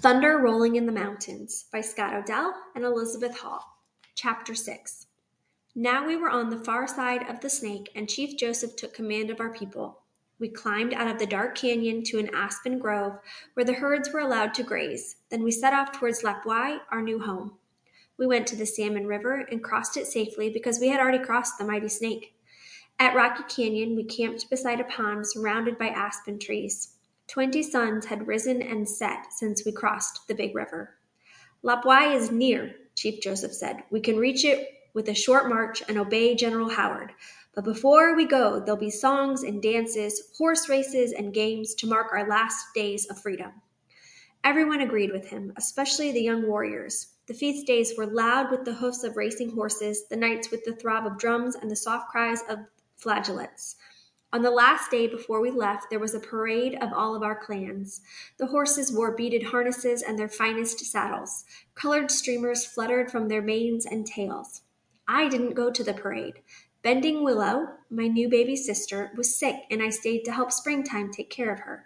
Thunder Rolling in the Mountains by Scott Odell and Elizabeth Hall. Chapter 6. Now we were on the far side of the Snake, and Chief Joseph took command of our people. We climbed out of the dark canyon to an aspen grove where the herds were allowed to graze. Then we set off towards Lac Bois, our new home. We went to the Salmon River and crossed it safely because we had already crossed the mighty Snake. At Rocky Canyon, we camped beside a pond surrounded by aspen trees. 20 suns had risen and set since we crossed the big river. La Bois is near, Chief Joseph said. We can reach it with a short march and obey General Howard. But before we go, there'll be songs and dances, horse races, and games to mark our last days of freedom. Everyone agreed with him, especially the young warriors. The feast days were loud with the hoofs of racing horses, the nights with the throb of drums and the soft cries of flageolets. On the last day before we left, there was a parade of all of our clans. The horses wore beaded harnesses and their finest saddles. Colored streamers fluttered from their manes and tails. I didn't go to the parade. Bending Willow, my new baby sister, was sick, and I stayed to help Springtime take care of her.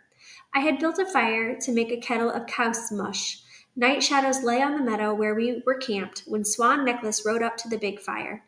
I had built a fire to make a kettle of cow's mush. Night shadows lay on the meadow where we were camped when Swan Necklace rode up to the big fire.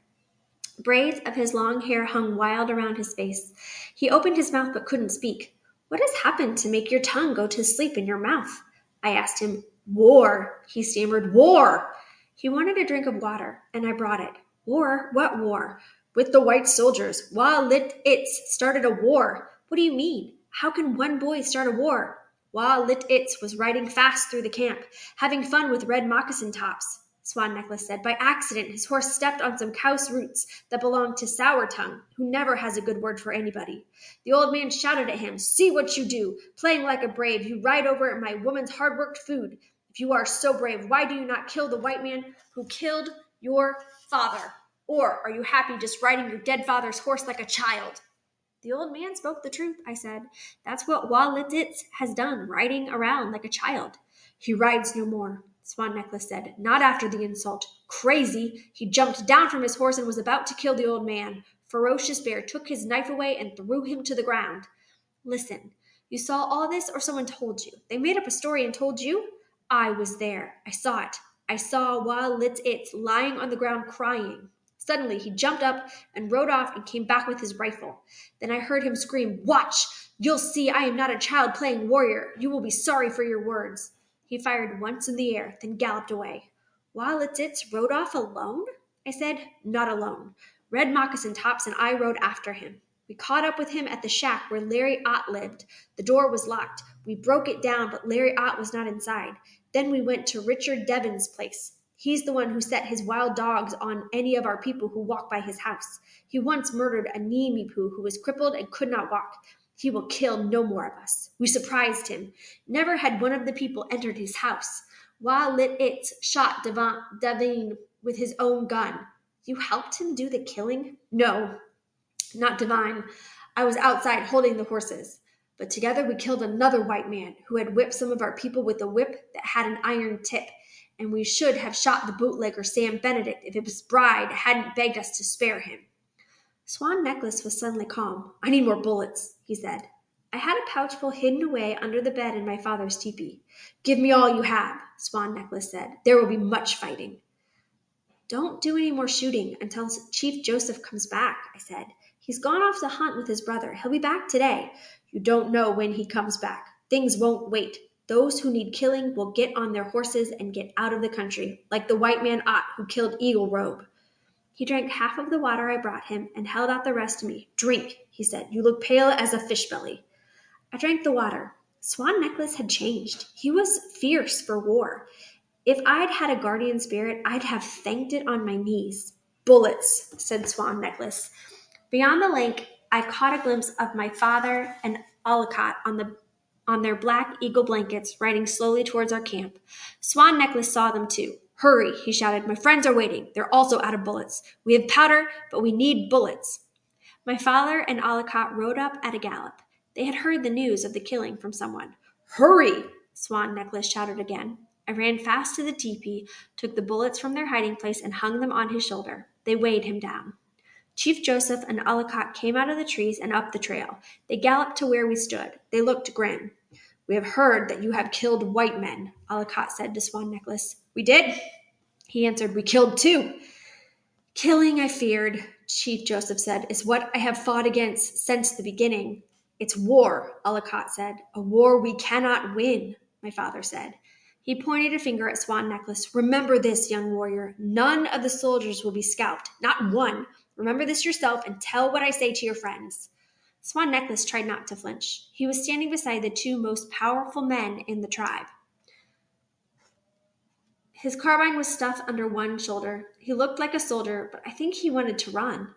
Braids of his long hair hung wild around his face. He opened his mouth but couldn't speak. What has happened to make your tongue go to sleep in your mouth? I asked him. War, he stammered. War! He wanted a drink of water, and I brought it. War? What war? With the white soldiers. Wa Lit Its started a war. What do you mean? How can one boy start a war? Wa Lit Its was riding fast through the camp, having fun with red moccasin tops. Swan Necklace said. By accident, his horse stepped on some cow's roots that belonged to Sour Tongue, who never has a good word for anybody. The old man shouted at him, See what you do! Playing like a brave, you ride over my woman's hard-worked food. If you are so brave, why do you not kill the white man who killed your father? Or are you happy just riding your dead father's horse like a child? The old man spoke the truth, I said. That's what Wa Lititz has done, riding around like a child. He rides no more. Swan Necklace said, Not after the insult. Crazy! He jumped down from his horse and was about to kill the old man. Ferocious Bear took his knife away and threw him to the ground. Listen, you saw all this or someone told you? They made up a story and told you? I was there. I saw it. I saw Wa Lit It lying on the ground crying. Suddenly he jumped up and rode off and came back with his rifle. Then I heard him scream, Watch! You'll see I am not a child playing warrior. You will be sorry for your words. He fired once in the air, then galloped away. Wa Lit It rode off alone? I said, Not alone. Red Moccasin Tops and I rode after him. We caught up with him at the shack where Larry Ott lived. The door was locked. We broke it down, but Larry Ott was not inside. Then we went to Richard Devon's place. He's the one who set his wild dogs on any of our people who walk by his house. He once murdered a Neemipu who was crippled and could not walk. He will kill no more of us. We surprised him. Never had one of the people entered his house. Wa Lit It shot Devine with his own gun. You helped him do the killing? No, not Divine. I was outside holding the horses. But together we killed another white man who had whipped some of our people with a whip that had an iron tip. And we should have shot the bootlegger Sam Benedict if his bride hadn't begged us to spare him. Swan Necklace was suddenly calm. I need more bullets, he said. I had a pouchful hidden away under the bed in my father's teepee. Give me all you have, Swan Necklace said. There will be much fighting. Don't do any more shooting until Chief Joseph comes back, I said. He's gone off to hunt with his brother. He'll be back today. You don't know when he comes back. Things won't wait. Those who need killing will get on their horses and get out of the country, like the white man Ott who killed Eagle Robe. He drank half of the water I brought him and held out the rest to me. Drink, he said. You look pale as a fish belly. I drank the water. Swan Necklace had changed. He was fierce for war. If I'd had a guardian spirit, I'd have thanked it on my knees. Bullets, said Swan Necklace. Beyond the lake, I caught a glimpse of my father and Ollicott on their black eagle blankets, riding slowly towards our camp. Swan Necklace saw them too. Hurry, he shouted. My friends are waiting. They're also out of bullets. We have powder, but we need bullets. My father and Ollicott rode up at a gallop. They had heard the news of the killing from someone. Hurry, Swan Necklace shouted again. I ran fast to the teepee, took the bullets from their hiding place, and hung them on his shoulder. They weighed him down. Chief Joseph and Ollicott came out of the trees and up the trail. They galloped to where we stood. They looked grim. We have heard that you have killed white men, Alikot said to Swan Necklace. We did, he answered. We killed 2. Killing, I feared, Chief Joseph said, is what I have fought against since the beginning. It's war, Alikot said. A war we cannot win, my father said. He pointed a finger at Swan Necklace. Remember this, young warrior. None of the soldiers will be scalped. Not one. Remember this yourself and tell what I say to your friends. Swan Necklace tried not to flinch. He was standing beside the 2 most powerful men in the tribe. His carbine was stuffed under one shoulder. He looked like a soldier, but I think he wanted to run.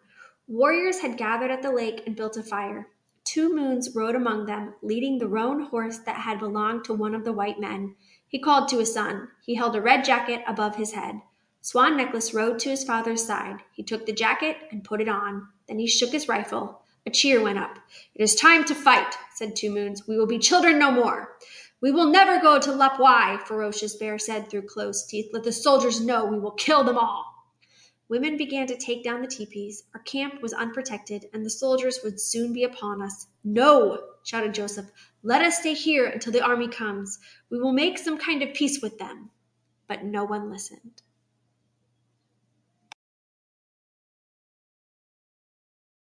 Warriors had gathered at the lake and built a fire. 2 moons rode among them, leading the roan horse that had belonged to one of the white men. He called to his son. He held a red jacket above his head. Swan Necklace rode to his father's side. He took the jacket and put it on. Then he shook his rifle. A cheer went up. It is time to fight, said 2 Moons. We will be children no more. We will never go to Lapwai, Ferocious Bear said through closed teeth. Let the soldiers know we will kill them all. Women began to take down the teepees. Our camp was unprotected, and the soldiers would soon be upon us. No, shouted Joseph. Let us stay here until the army comes. We will make some kind of peace with them. But no one listened.